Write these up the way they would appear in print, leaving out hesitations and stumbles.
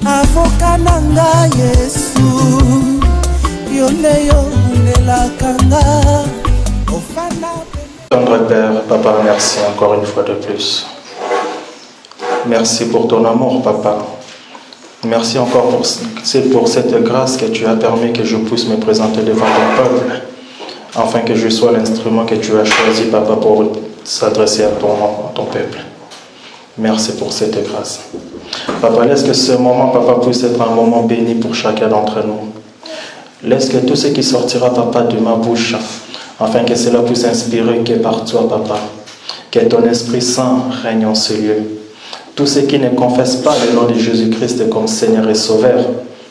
avocat nanga Yesu yoleyo nelakanga ofana. Tendre Père, Papa, merci encore une fois de plus. Merci pour ton amour, Papa. Merci encore pour cette grâce que tu as permis que je puisse me présenter devant ton peuple, afin que je sois l'instrument que tu as choisi, Papa, pour s'adresser à ton peuple. Merci pour cette grâce. Papa, laisse que ce moment, Papa, puisse être un moment béni pour chacun d'entre nous. Laisse que tout ce qui sortira, Papa, de ma bouche, afin que cela puisse inspirer que par toi, Papa, que ton Esprit Saint règne en ce lieu. Tous ceux qui ne confessent pas le nom de Jésus-Christ comme Seigneur et Sauveur,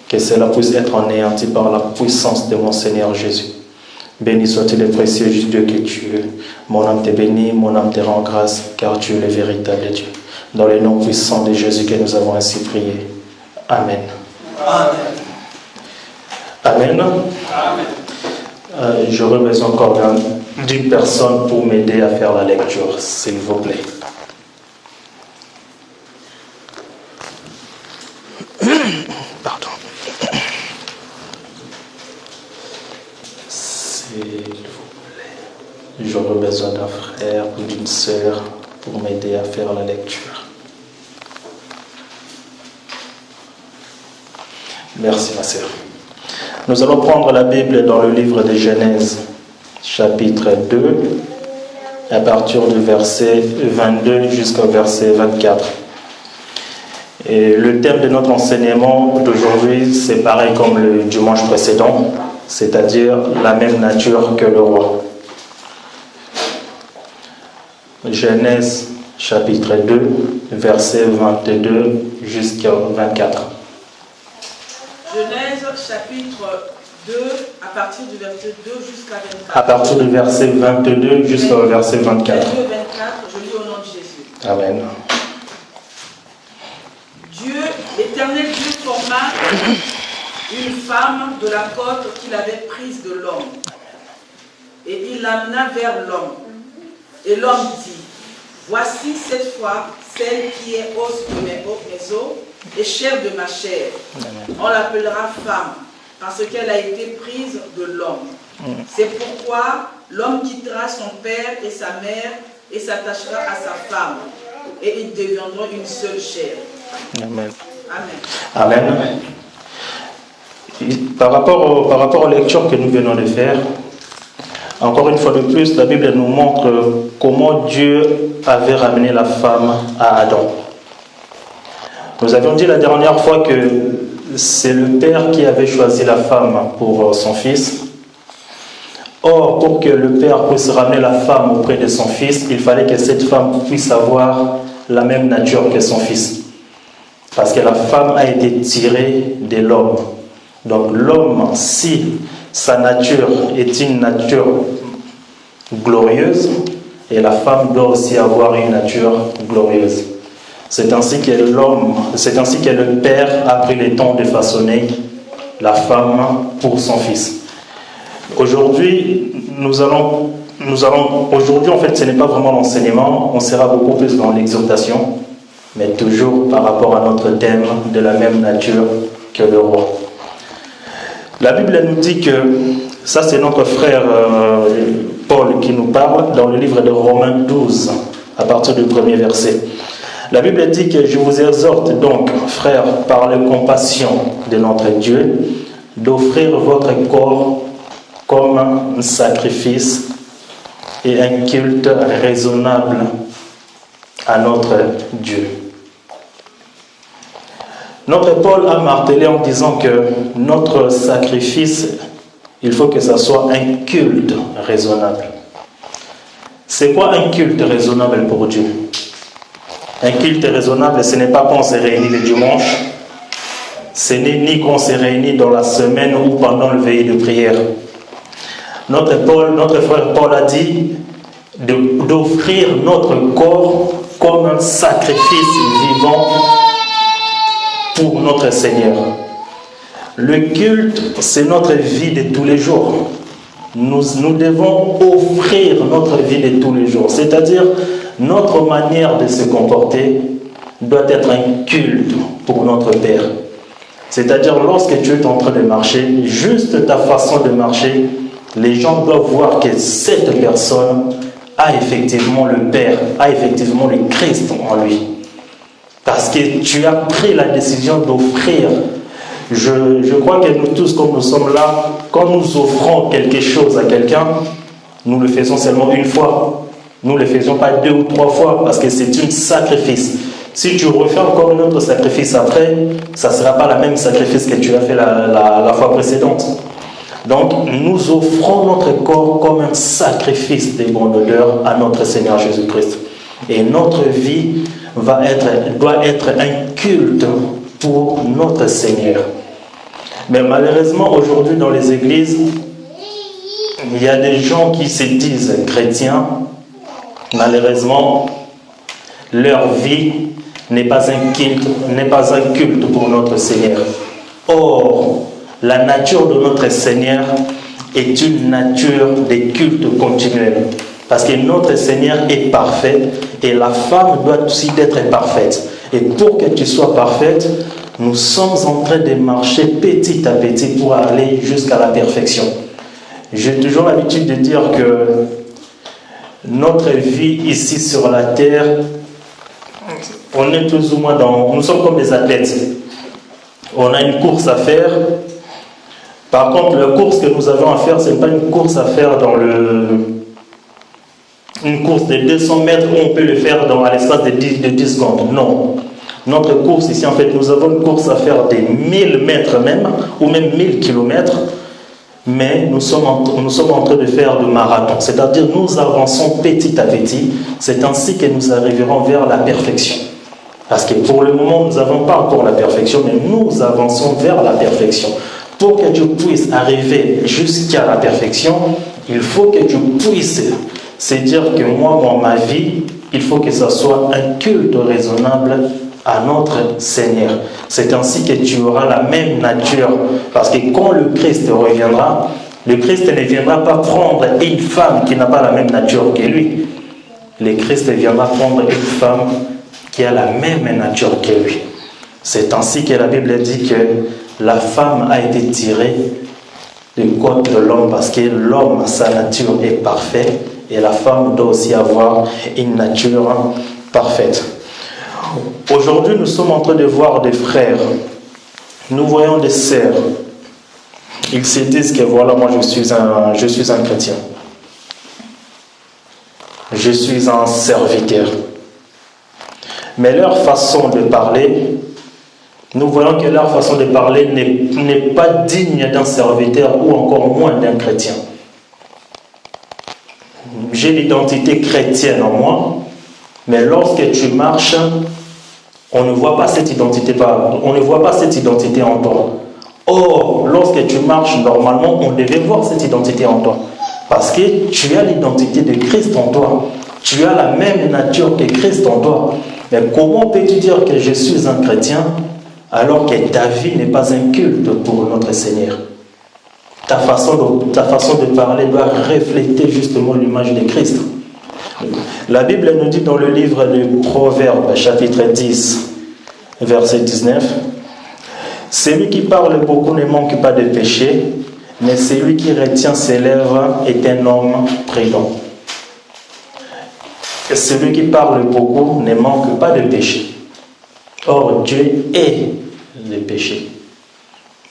que cela puisse être anéanti par la puissance de mon Seigneur Jésus. Béni soit-il le précieux Dieu que tu es. Mon âme te bénit, mon âme te rend grâce, car tu es le véritable Dieu. Dans le nom puissant de Jésus que nous avons ainsi prié. Amen. Amen. Amen. J'aurais besoin encore d'une personne pour m'aider à faire la lecture, s'il vous plaît. Pardon. S'il vous plaît. J'aurais besoin d'un frère ou d'une sœur pour m'aider à faire la lecture. Merci, ma sœur. Nous allons prendre la Bible dans le livre de Genèse, chapitre 2, à partir du verset 22 jusqu'au verset 24. Et le thème de notre enseignement d'aujourd'hui, c'est pareil comme le dimanche précédent, c'est-à-dire la même nature que le roi. Genèse, chapitre 2, verset 22 jusqu'au 24. Genèse chapitre 2, à partir du verset 2 jusqu'à 24. À partir du verset 22 jusqu'au verset 24. 22, 24, je lis au nom de Jésus. Amen. Dieu, l'Éternel Dieu forma une femme de la côte qu'il avait prise de l'homme. Et il l'amena vers l'homme. Et l'homme dit, voici cette fois celle qui est os de mes os et chair de ma chair. Amen. On l'appellera femme, parce qu'elle a été prise de l'homme. C'est pourquoi l'homme quittera son père et sa mère et s'attachera à sa femme, et ils deviendront une seule chair. Amen. Amen. Amen. Par rapport aux lectures que nous venons de faire, encore une fois de plus, la Bible nous montre comment Dieu avait ramené la femme à Adam. Nous avions dit la dernière fois que c'est le père qui avait choisi la femme pour son fils. Or, pour que le père puisse ramener la femme auprès de son fils, il fallait que cette femme puisse avoir la même nature que son fils. Parce que la femme a été tirée de l'homme. Donc l'homme, si sa nature est une nature glorieuse, et la femme doit aussi avoir une nature glorieuse. C'est ainsi que le père a pris le temps de façonner la femme pour son fils. Aujourd'hui, aujourd'hui en fait, ce n'est pas vraiment l'enseignement, on sera beaucoup plus dans l'exhortation, mais toujours par rapport à notre thème de la même nature que le roi. La Bible nous dit que, ça c'est notre frère Paul qui nous parle dans le livre de Romains 12, à partir du premier verset. La Bible dit que je vous exhorte donc, frères, par la compassion de notre Dieu, d'offrir votre corps comme un sacrifice et un culte raisonnable à notre Dieu. Notre Paul a martelé en disant que notre sacrifice, il faut que ça soit un culte raisonnable. C'est quoi un culte raisonnable pour Dieu? Un culte raisonnable, ce n'est pas quand on se réunit le dimanche, ce n'est ni quand on se réunit dans la semaine ou pendant le veillée de prière. Notre frère Paul a dit d'offrir notre corps comme un sacrifice vivant pour notre Seigneur. Le culte, c'est notre vie de tous les jours. Nous devons offrir notre vie de tous les jours. C'est-à-dire, notre manière de se comporter doit être un culte pour notre Père. C'est-à-dire, lorsque tu es en train de marcher, juste ta façon de marcher, les gens doivent voir que cette personne a effectivement le Père, a effectivement le Christ en lui. Parce que tu as pris la décision d'offrir. Je crois que nous tous, comme nous sommes là, quand nous offrons quelque chose à quelqu'un, nous le faisons seulement une fois. Nous ne le faisons pas 2 ou 3 fois, parce que c'est un sacrifice. Si tu refais encore un autre sacrifice après, ça ne sera pas le même sacrifice que tu as fait la fois précédente. Donc, nous offrons notre corps comme un sacrifice de bonne odeur à notre Seigneur Jésus-Christ. Et notre vie doit être un culte pour notre Seigneur. Mais malheureusement, aujourd'hui dans les églises, il y a des gens qui se disent chrétiens. Malheureusement, leur vie n'est pas un culte pour notre Seigneur. Or, la nature de notre Seigneur est une nature de culte continuel. Parce que notre Seigneur est parfait et la femme doit aussi être parfaite. Et pour que tu sois parfaite, nous sommes en train de marcher petit à petit pour aller jusqu'à la perfection. J'ai toujours l'habitude de dire que notre vie ici sur la terre, on est plus ou moins nous sommes comme des athlètes. On a une course à faire. Par contre, la course que nous avons à faire, ce n'est pas une course à faire une course de 200 mètres où on peut le faire à l'espace de 10 secondes. Non. Notre course ici, en fait, nous avons une course à faire de 1000 mètres même, ou même 1000 kilomètres. Mais nous sommes en train de faire le marathon. C'est-à-dire, nous avançons petit à petit. C'est ainsi que nous arriverons vers la perfection. Parce que pour le moment, nous n'avons pas encore la perfection, mais nous avançons vers la perfection. Pour que tu puisses arriver jusqu'à la perfection, il faut que tu puisses se dire que moi, dans ma vie, il faut que ce soit un culte raisonnable à notre Seigneur. C'est ainsi que tu auras la même nature. Parce que quand le Christ reviendra, le Christ ne viendra pas prendre une femme qui n'a pas la même nature que lui. Le Christ viendra prendre une femme qui a la même nature que lui. C'est ainsi que la Bible dit que la femme a été tirée du côté de l'homme parce que l'homme, sa nature est parfaite et la femme doit aussi avoir une nature parfaite. Aujourd'hui, nous sommes en train de voir des frères. Nous voyons des sœurs. Ils se disent que voilà, moi je suis un chrétien. Je suis un serviteur. Mais leur façon de parler, nous voyons que leur façon de parler n'est pas digne d'un serviteur ou encore moins d'un chrétien. J'ai l'identité chrétienne en moi, mais lorsque tu marches, on ne voit pas cette identité en toi. Or, lorsque tu marches normalement, on devait voir cette identité en toi. Parce que tu as l'identité de Christ en toi. Tu as la même nature que Christ en toi. Mais comment peux-tu dire que je suis un chrétien alors que ta vie n'est pas un culte pour notre Seigneur? Ta façon de parler doit refléter justement l'image de Christ. La Bible nous dit dans le livre de Proverbes, chapitre 10, verset 19, « Celui qui parle beaucoup ne manque pas de péché, mais celui qui retient ses lèvres est un homme prudent. » Celui qui parle beaucoup ne manque pas de péché. Or, Dieu est le péché.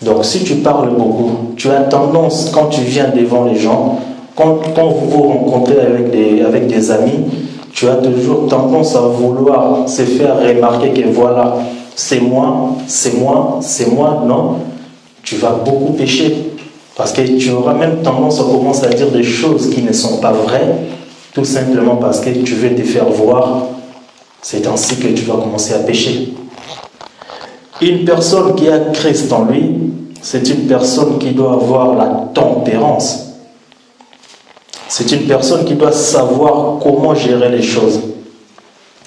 Donc, si tu parles beaucoup, tu as tendance, quand tu viens devant les gens, quand vous vous rencontrez avec des amis, tu as toujours tendance à vouloir se faire remarquer que voilà, c'est moi, non, tu vas beaucoup pécher. Parce que tu auras même tendance à commencer à dire des choses qui ne sont pas vraies, tout simplement parce que tu veux te faire voir. C'est ainsi que tu vas commencer à pécher. Une personne qui a Christ en lui, c'est une personne qui doit avoir la tempérance. C'est une personne qui doit savoir comment gérer les choses.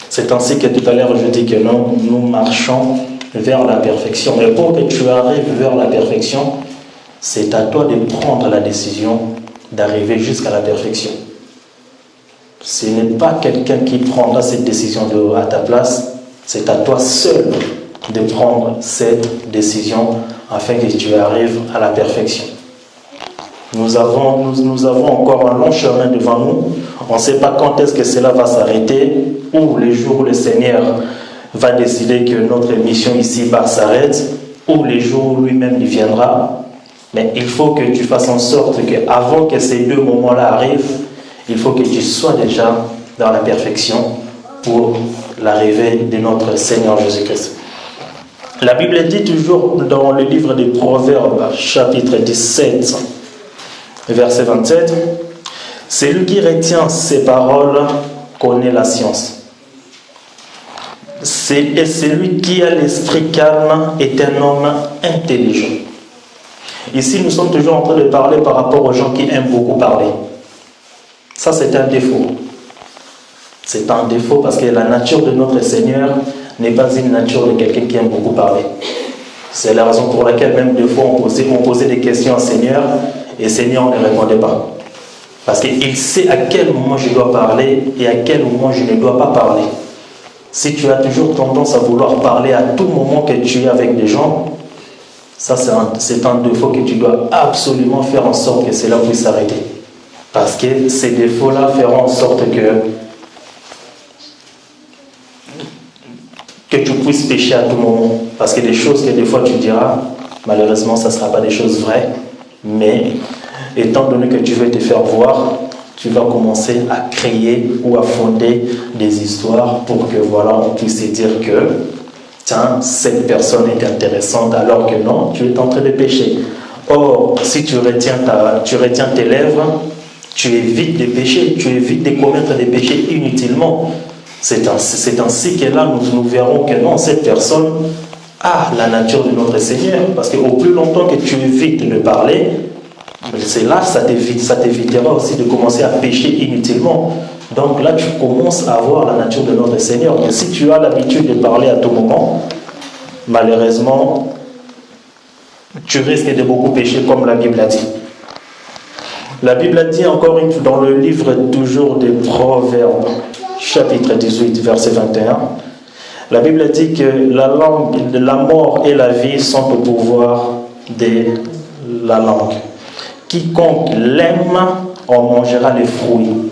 C'est ainsi que tout à l'heure je dis que nous marchons vers la perfection. Mais pour que tu arrives vers la perfection, c'est à toi de prendre la décision d'arriver jusqu'à la perfection. Ce n'est pas quelqu'un qui prendra cette décision à ta place, c'est à toi seul de prendre cette décision afin que tu arrives à la perfection. Nous avons encore un long chemin devant nous. On ne sait pas quand est-ce que cela va s'arrêter, ou les jours où le Seigneur va décider que notre mission ici-bas s'arrête, ou les jours où lui-même il viendra. Mais il faut que tu fasses en sorte qu'avant que ces deux moments-là arrivent, il faut que tu sois déjà dans la perfection pour l'arrivée de notre Seigneur Jésus-Christ. La Bible dit toujours dans le livre des Proverbes, chapitre 17, verset 27, « Celui qui retient ses paroles connaît la science. Et celui qui a l'esprit calme est un homme intelligent. » Ici, nous sommes toujours en train de parler par rapport aux gens qui aiment beaucoup parler. Ça, c'est un défaut. C'est un défaut parce que la nature de notre Seigneur n'est pas une nature de quelqu'un qui aime beaucoup parler. C'est la raison pour laquelle même des fois on posait des questions au Seigneur et le Seigneur ne répondait pas. Parce qu'il sait à quel moment je dois parler et à quel moment je ne dois pas parler. Si tu as toujours tendance à vouloir parler à tout moment que tu es avec des gens, ça c'est un défaut que tu dois absolument faire en sorte que cela puisse s'arrêter. Parce que ces défauts-là feront en sorte que tu puisses pécher à tout moment. Parce que des choses que des fois tu diras, malheureusement, ça ne sera pas des choses vraies. Mais étant donné que tu veux te faire voir, tu vas commencer à créer ou à fonder des histoires pour que voilà, on puisse dire que tiens, cette personne est intéressante alors que non, tu es en train de pécher. Or, si tu retiens tes lèvres, tu évites de pécher, tu évites de commettre des péchés inutilement. C'est ainsi que là, nous verrons que non, cette personne a la nature de notre Seigneur. Parce qu'au plus longtemps que tu évites de parler, c'est là, ça t'évitera aussi de commencer à pécher inutilement. Donc là, tu commences à avoir la nature de notre Seigneur. Mais si tu as l'habitude de parler à tout moment, malheureusement, tu risques de beaucoup pécher comme la Bible a dit. La Bible a dit encore une fois dans le livre toujours des Proverbes, chapitre 18, verset 21, la Bible dit que la mort et la vie sont au pouvoir de la langue. Quiconque l'aime en mangera les fruits.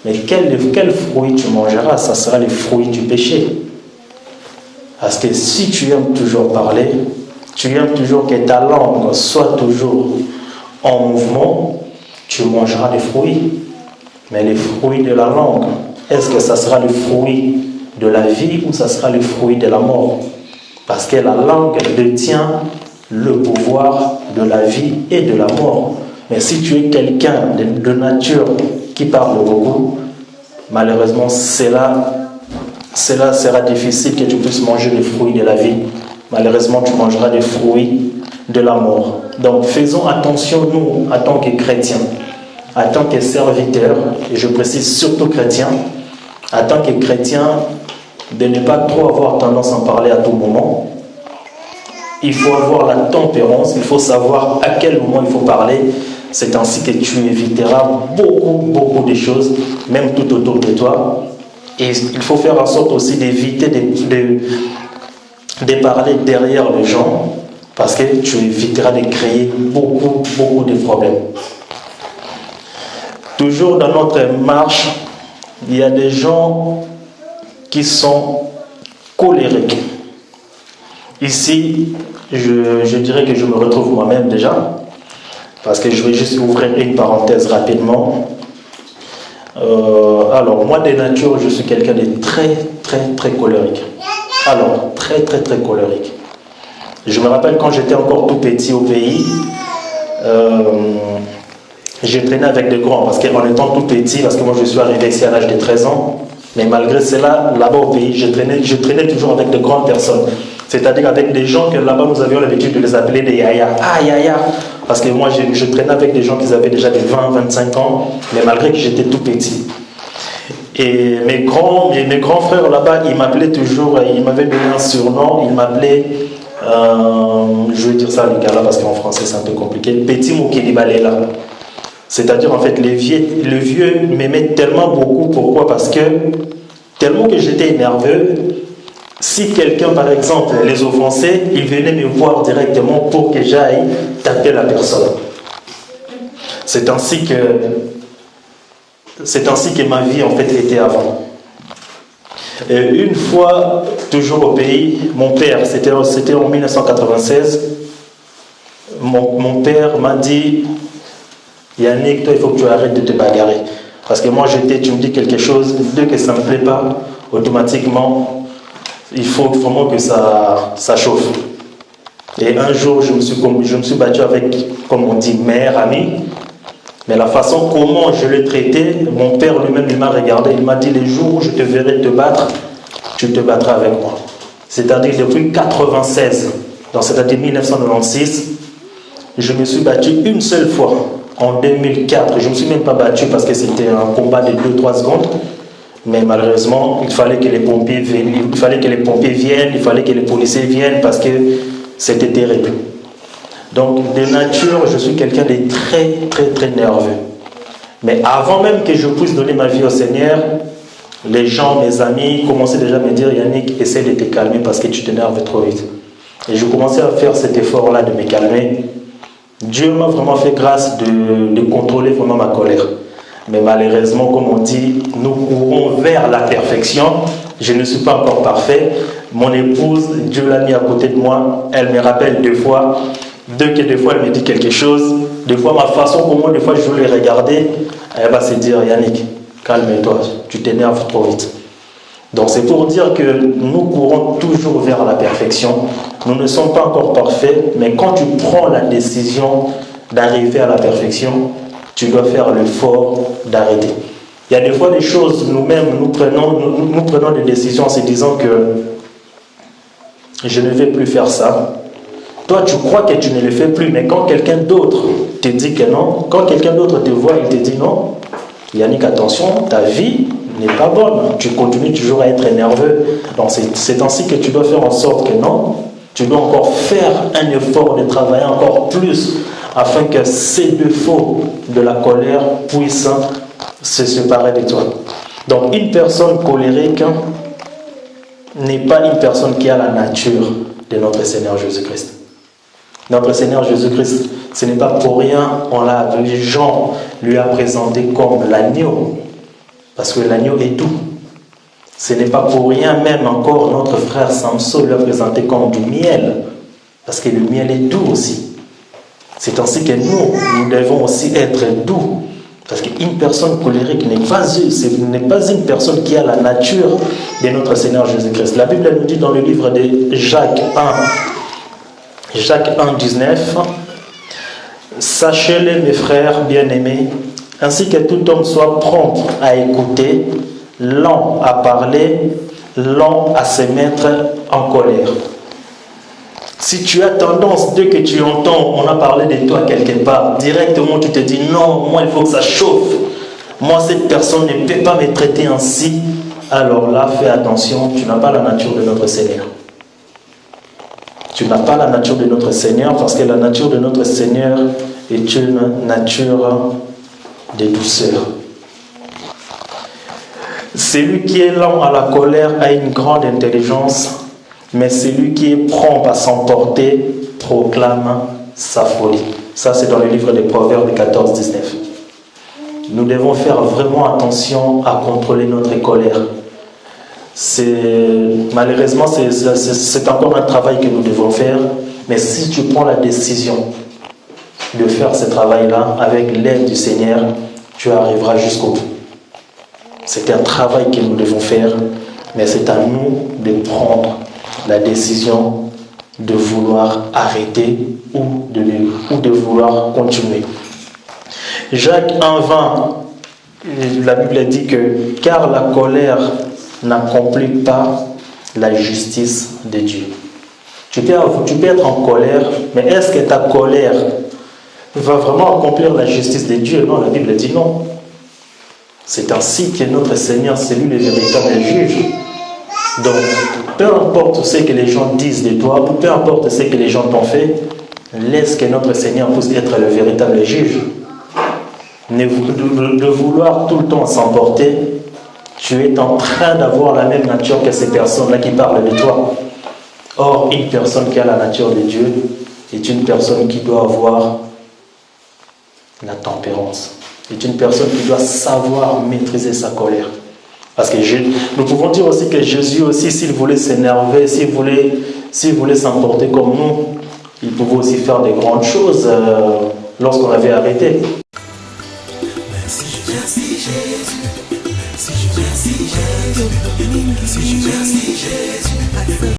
Mais quel fruit tu mangeras? Ça sera les fruits du péché. Parce que si tu aimes toujours parler, tu aimes toujours que ta langue soit toujours en mouvement, tu mangeras des fruits. Mais les fruits de la langue, est-ce que ça sera le fruit de la vie ou ça sera le fruit de la mort? Parce que la langue détient le pouvoir de la vie et de la mort. Mais si tu es quelqu'un de nature qui parle beaucoup, malheureusement, cela sera difficile que tu puisses manger les fruits de la vie. Malheureusement, tu mangeras des fruits de la mort. Donc, faisons attention, nous, en tant que chrétiens, en tant que serviteurs, et je précise surtout chrétiens, en tant que chrétiens, de ne pas trop avoir tendance à en parler à tout moment. Il faut avoir la tempérance, il faut savoir à quel moment il faut parler. C'est ainsi que tu éviteras beaucoup de choses, même tout autour de toi. Et il faut faire en sorte aussi d'éviter de parler derrière les gens, parce que tu éviteras de créer beaucoup de problèmes. Toujours dans notre marche, il y a des gens qui sont colériques. Ici, je dirais que je me retrouve moi-même déjà, parce que je vais juste ouvrir une parenthèse rapidement. Alors, moi de nature, je suis quelqu'un de très colérique. Alors, très colérique. Je me rappelle quand j'étais encore tout petit au pays, j'ai traîné avec des grands, parce qu'en étant tout petit, parce que moi je suis arrivé ici à l'âge de 13 ans, mais malgré cela, là-bas au pays, je traînais toujours avec de grandes personnes. C'est-à-dire avec des gens que là-bas nous avions l'habitude de les appeler des yaya. Ah, yaya! Parce que moi je traînais avec des gens qui avaient déjà des 20-25 ans, mais malgré que j'étais tout petit. Et mes grands frères là-bas, ils m'appelaient toujours, ils m'avaient donné un surnom, ils m'appelaient, je vais dire ça les gars là parce qu'en français c'est un peu compliqué, Petit Moukilibalela. C'est-à-dire en fait le vieux m'aimait tellement beaucoup. Pourquoi? Parce que tellement que j'étais nerveux, Si quelqu'un, par exemple, les offensait, il venait me voir directement pour que j'aille taper la personne. C'est ainsi que ma vie, en fait, était avant. Et une fois, toujours au pays, mon père, c'était en 1996, mon père m'a dit, Yannick, toi, il faut que tu arrêtes de te bagarrer. Parce que moi, tu me dis quelque chose, dès que ça ne me plaît pas, automatiquement, il faut vraiment que ça chauffe. Et un jour, je me suis battu avec, comme on dit, meilleur ami. Mais la façon comment je l'ai traité, mon père lui-même, il m'a regardé, il m'a dit, les jours où je te verrai te battre, tu te battras avec moi. C'est-à-dire depuis 1996, donc c'est-à-dire 1996, je me suis battu une seule fois, en 2004. Je ne me suis même pas battu parce que c'était un combat de 2-3 secondes. Mais malheureusement, il fallait que les pompiers viennent, il fallait que les policiers viennent parce que c'était terrible. Donc, de nature, je suis quelqu'un de très, très, très nerveux. Mais avant même que je puisse donner ma vie au Seigneur, les gens, mes amis, commençaient déjà à me dire, Yannick, essaie de te calmer parce que tu t'énerves trop vite. Et je commençais à faire cet effort-là de me calmer. Dieu m'a vraiment fait grâce de contrôler vraiment ma colère. Mais malheureusement, comme on dit, nous courons vers la perfection. Je ne suis pas encore parfait. Mon épouse, Dieu l'a mis à côté de moi. Elle me rappelle deux fois. Dès que des fois elle me dit quelque chose, des fois ma façon comment des fois je veux les regarder, elle va se dire, Yannick, calme-toi, tu t'énerves trop vite. Donc c'est pour dire que nous courons toujours vers la perfection. Nous ne sommes pas encore parfaits, mais quand tu prends la décision d'arriver à la perfection, tu dois faire l'effort d'arrêter. Il y a des fois des choses, nous-mêmes, nous prenons des décisions en se disant que je ne vais plus faire ça. Toi, tu crois que tu ne le fais plus, mais quand quelqu'un d'autre te dit que non, quand quelqu'un d'autre te voit, il te dit non, Yannick, attention, ta vie n'est pas bonne. Tu continues toujours à être nerveux. Donc c'est ainsi que tu dois faire en sorte que non, tu dois encore faire un effort de travailler encore plus afin que ces défauts de la colère puissent se séparer de toi. Donc une personne colérique n'est pas une personne qui a la nature de notre Seigneur Jésus-Christ. Notre Seigneur Jésus-Christ, ce n'est pas pour rien, les gens lui a présenté comme l'agneau, parce que l'agneau est doux. Ce n'est pas pour rien, même encore, notre frère Samson lui a présenté comme du miel, parce que le miel est doux aussi. C'est ainsi que nous devons aussi être doux, parce qu'une personne colérique n'est pas une personne qui a la nature de notre Seigneur Jésus-Christ. La Bible nous dit dans le livre de Jacques 1, 19, « Sachez-le, mes frères bien-aimés, ainsi que tout homme soit prompt à écouter, lent à parler, lent à se mettre en colère. » Si tu as tendance, dès que tu entends, on a parlé de toi quelque part, directement tu te dis, non, moi il faut que ça chauffe. Moi cette personne ne peut pas me traiter ainsi. Alors là, fais attention, tu n'as pas la nature de notre Seigneur. Tu n'as pas la nature de notre Seigneur parce que la nature de notre Seigneur est une nature de douceur. Celui qui est lent à la colère a une grande intelligence, mais celui qui est prompt à s'emporter proclame sa folie. Ça, c'est dans le livre des Proverbes 14-19. Nous devons faire vraiment attention à contrôler notre colère. Malheureusement, c'est encore un travail que nous devons faire, mais si tu prends la décision de faire ce travail-là avec l'aide du Seigneur, tu arriveras jusqu'au bout. C'est un travail que nous devons faire, mais c'est à nous de prendre la décision de vouloir arrêter ou de vouloir continuer. Jacques 1,20, la Bible dit que « Car la colère n'accomplit pas la justice de Dieu. » Tu peux être en colère, mais est-ce que ta colère va vraiment accomplir la justice de Dieu? Non, la Bible dit non. C'est ainsi que notre Seigneur, c'est lui le véritable juge. Donc, peu importe ce que les gens disent de toi, ou peu importe ce que les gens t'ont fait, laisse que notre Seigneur puisse être le véritable juge. De vouloir tout le temps s'emporter, tu es en train d'avoir la même nature que ces personnes-là qui parlent de toi. Or, une personne qui a la nature de Dieu est une personne qui doit avoir la tempérance. C'est une personne qui doit savoir maîtriser sa colère. Parce que nous pouvons dire aussi que Jésus aussi, s'il voulait s'énerver, s'il voulait s'emporter comme nous, il pouvait aussi faire de grandes choses lorsqu'on l'avait arrêté. Merci Jésus, merci Jésus, merci Jésus, merci Jésus.